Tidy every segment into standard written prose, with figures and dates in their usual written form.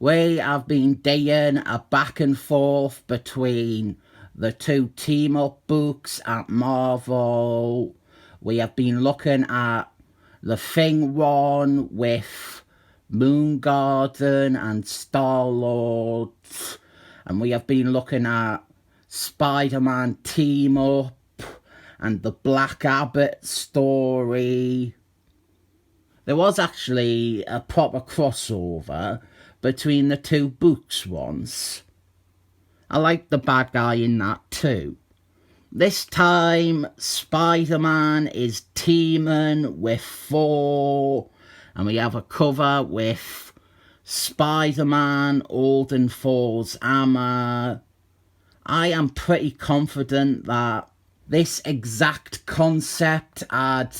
We have been doing a back and forth between the two team-up books at Marvel. We have been looking at the Thing one with Moon Garden and Star-Lord. And we have been looking at Spider-Man team-up and the Black Abbott story. There was actually a proper crossover between the two books once. I like the bad guy in that too. This time, Spider-Man is teaming with Thor, and we have a cover with Spider-Man holding Thor's hammer. I am pretty confident that this exact concept had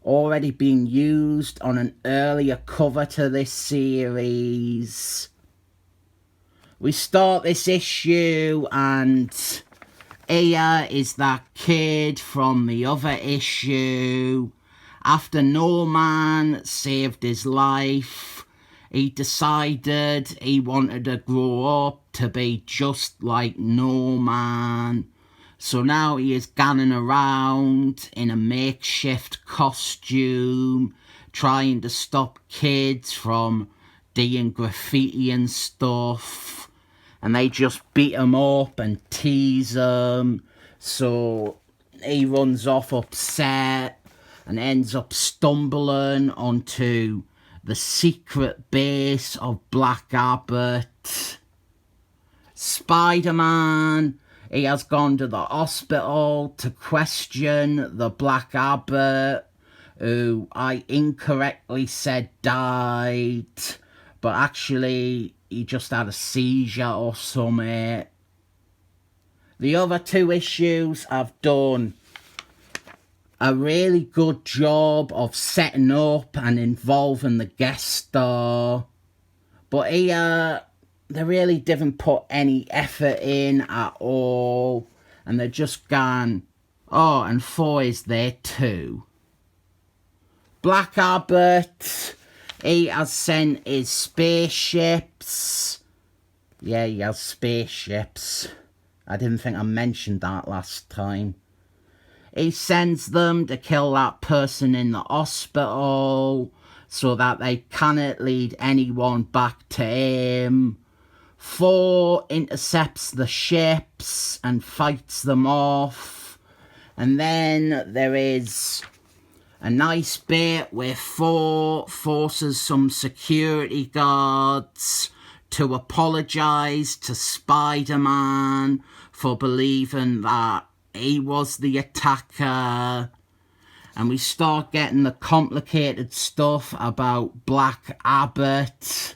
already been used on an earlier cover to this series. We start this issue and here is that kid from the other issue. After Norman saved his life, he decided he wanted to grow up to be just like Norman. So now he is ganning around in a makeshift costume, trying to stop kids from doing graffiti and stuff. And they just beat him up and tease him. So he runs off upset and ends up stumbling onto the secret base of Black Abbott. Spider-Man, he has gone to the hospital to question the Black Abbott, who I incorrectly said died, but actually he just had a seizure or something. The other two issues have done a really good job of setting up and involving the guest star, but here they really didn't put any effort in at all, and they're just gone, oh, and Thor is there too. Black Abbott, he has sent his spaceships. Yeah, he has spaceships. I didn't think I mentioned that last time. He sends them to kill that person in the hospital so that they cannot lead anyone back to him. Thor intercepts the ships and fights them off. And then there is a nice bit where Thor forces some security guards to apologise to Spider-Man for believing that he was the attacker. And we start getting the complicated stuff about Black Abbott.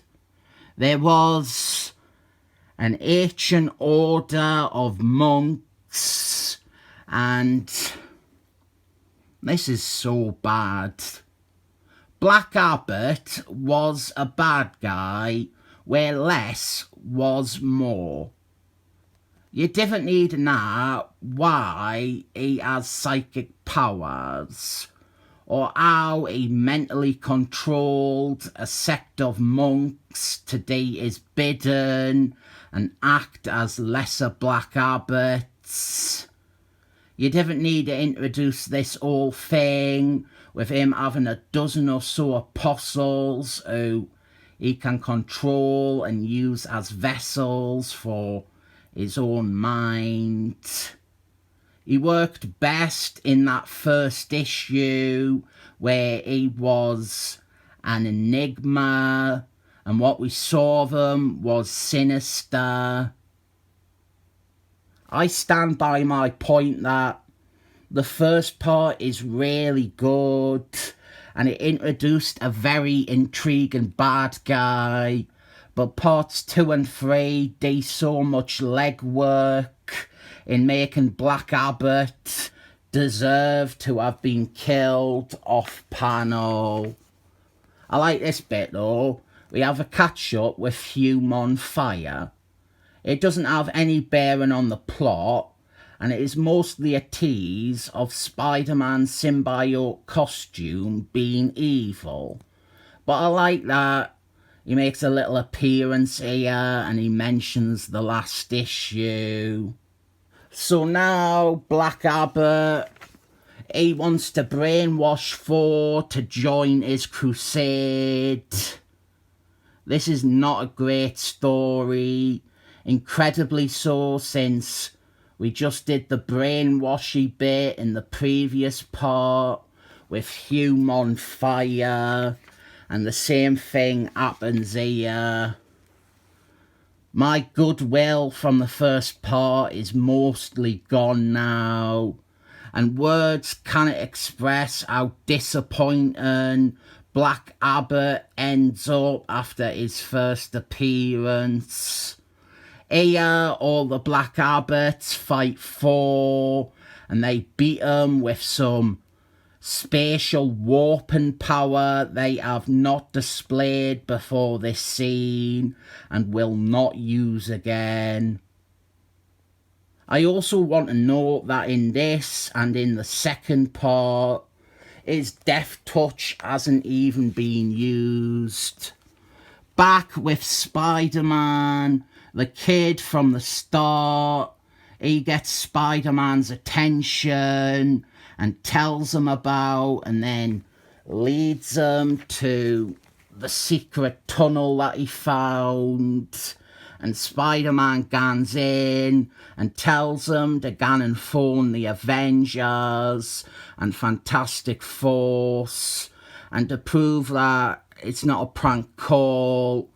There was an ancient order of monks, and this is so bad. Black Abbott was a bad guy where less was more. You didn't need to know why he has psychic powers, or how he mentally controlled a sect of monks to do his bidding and act as lesser Black Abbots. You didn't need to introduce this whole thing with him having a dozen or so apostles who he can control and use as vessels for his own mind. He worked best in that first issue where he was an enigma and what we saw of him was sinister. I stand by my point that the first part is really good and it introduced a very intriguing bad guy, but parts 2 and 3 do so much legwork in making Black Abbott deserve to have been killed off panel. I like this bit though. We have a catch up with Hume on Fire. It doesn't have any bearing on the plot, and it is mostly a tease of Spider-Man's symbiote costume being evil. But I like that, He makes a little appearance here and he mentions the last issue. So now Black Abbot, he wants to brainwash Thor to join his crusade. This is not a great story, incredibly so, since we just did the brainwashy bit in the previous part with Hume on fire, and the same thing happens here. My goodwill from the first part is mostly gone now, and words cannot express how disappointing Black Abbot ends up after his first appearance. Here, all the Black Abbots fight Thor, and they beat him with some spatial warping power they have not displayed before this scene and will not use again. I also want to note that in this and in the second part, his death touch hasn't even been used. Back with Spider-Man, the kid from the start, he gets Spider-Man's attention and tells him about, and then leads him to the secret tunnel that he found. And Spider-Man goes in and tells him to go and phone the Avengers and Fantastic Force, and to prove that it's not a prank call,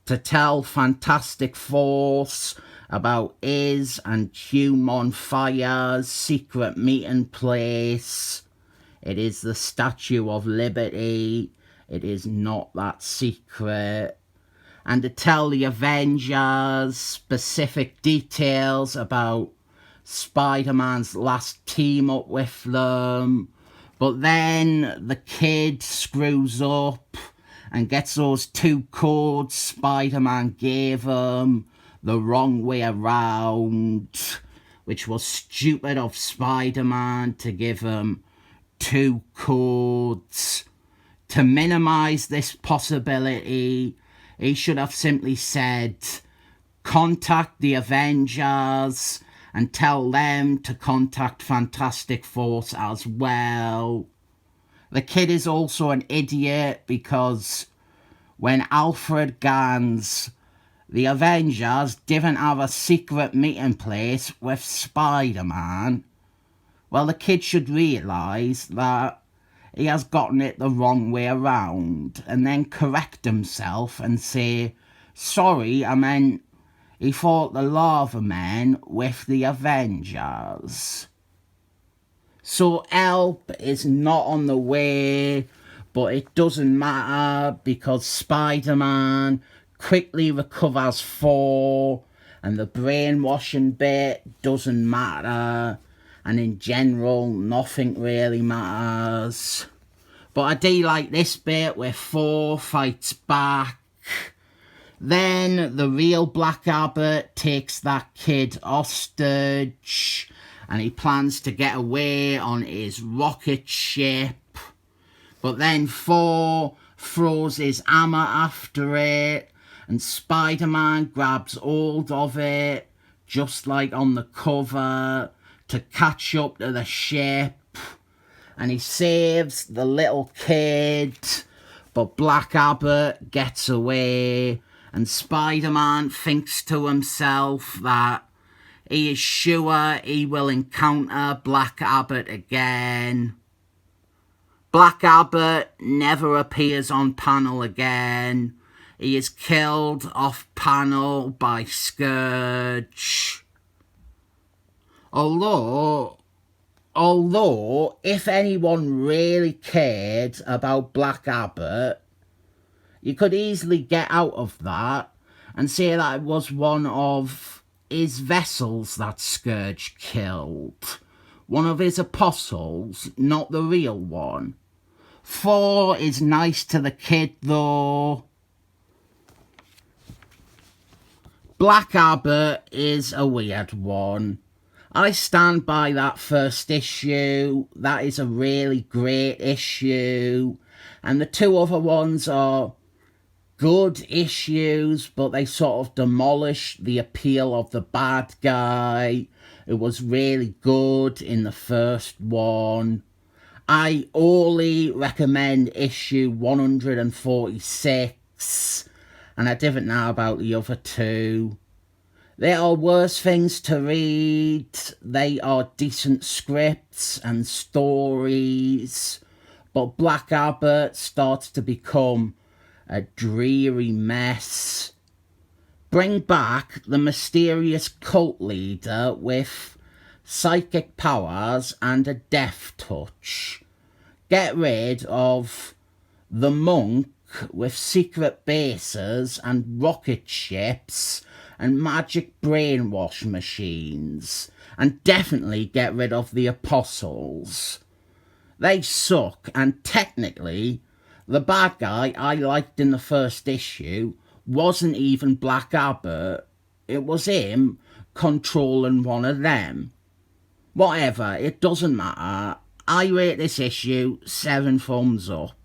to tell Fantastic Force about his and Hume on Fire's secret meeting place. It is the Statue of Liberty. It is not that secret. And to tell the Avengers specific details about Spider-Man's last team up with them. But then the kid screws up and gets those 2 codes Spider-Man gave him the wrong way around, which was stupid of Spider-Man to give him 2 codes. To minimise this possibility, he should have simply said, contact the Avengers and tell them to contact Fantastic Force as well. The kid is also an idiot because when Alfred Gans, the Avengers didn't have a secret meeting place with Spider-Man, well, the kid should realise that he has gotten it the wrong way around and then correct himself and say, sorry, I meant he fought the Lava Men with the Avengers. So help is not on the way, but it doesn't matter because Spider-Man quickly recovers Thor, and the brainwashing bit doesn't matter, and in general nothing really matters. But I do like this bit where Thor fights back. Then the real Black Abbot takes that kid hostage and he plans to get away on his rocket ship. But then Thor throws his hammer after it and Spider-Man grabs hold of it, just like on the cover, to catch up to the ship. And he saves the little kid, but Black Abbot gets away, and Spider-Man thinks to himself that he is sure he will encounter Black Abbot again. Black Abbot never appears on panel again. He is killed off panel by Scourge. Although, if anyone really cared about Black Abbot, you could easily get out of that and say that it was one of his vessels that Scourge killed. One of his apostles, not the real one. Thor is nice to the kid though. Black Abbot is a weird one. I stand by that first issue. That is a really great issue. And the 2 other ones are good issues, but they sort of demolished the appeal of the bad guy. It was really good in the first one. I only recommend issue 146, and I didn't know about the other two. There are worse things to read. They are decent scripts and stories, but Black Abbot starts to become a dreary mess. Bring back the mysterious cult leader with psychic powers and a death touch. Get rid of the monk with secret bases and rocket ships and magic brainwash machines. And definitely get rid of the apostles. They suck, and technically, the bad guy I liked in the first issue wasn't even Black Abbot. It was him controlling one of them. Whatever, it doesn't matter. I rate this issue 7 thumbs up.